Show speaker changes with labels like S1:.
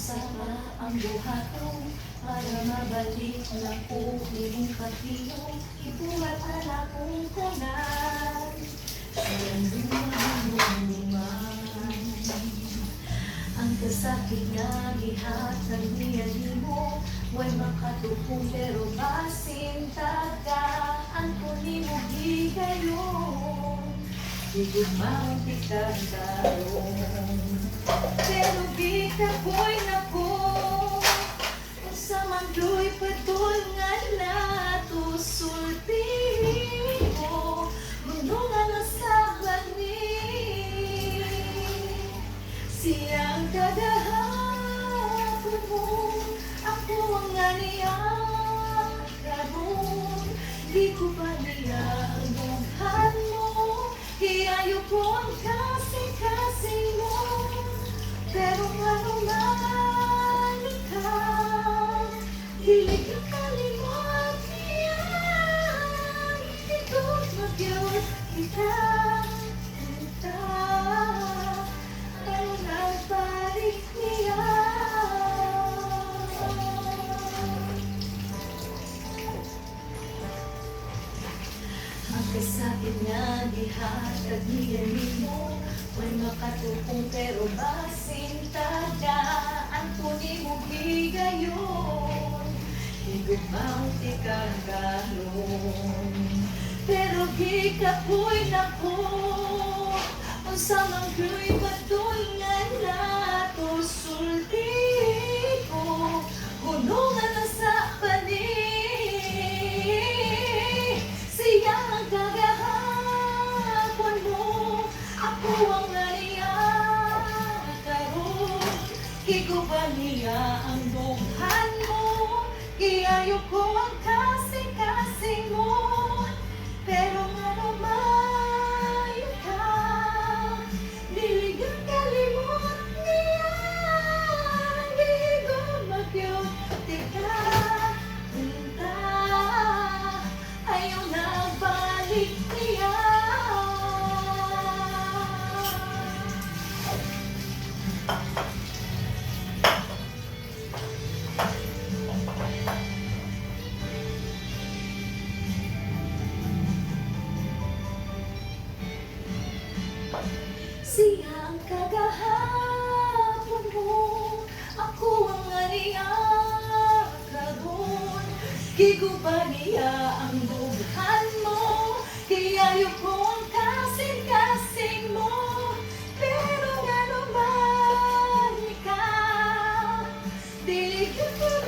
S1: sama ang buhat ko para mabalik na po iyong katino. Ibuhat na akong tanan silang dumaman. Ang kasakit nga gihatag niya mo, way makatupong pero basin taga ang kunin mo gigayon. Igugmaong pitagdaron pero gikapoy na ko sa mando'y patulngan na to sulti mo gunungan na sa lani siyang kadahapon mo ako ang ganiyan karon di ko pa niya ang bunghan mo hiyayo ko ang kasing-kasing mo pero ano man ikaw hilig ang kalimot niya ito mag-yun kita pero nagbalik niya. Ang kasakit nga gihatag niya mo, may makatupong pero basin taga ang tuni mo gigayon. Higugmaong tikagayon pero gikapoy na ko ang samang ko'y patulngan na to sulti ko gunungan na sa panig siyang ang kagahapon mo ako ang nariyan karon higuban niya ang bunghan mo iyayo ko ang kasing-kasing mo pero nga lumayo ka dilig ang kalimot niya di ko magyot tika punta ayaw na balik niya. Siya ang kagahapon mo, ako ang aniya karon. Higuban niya ang bughan mo, hiyayo ko ang kasing-kasing mo. Pero nga naman ikaw, dilig ako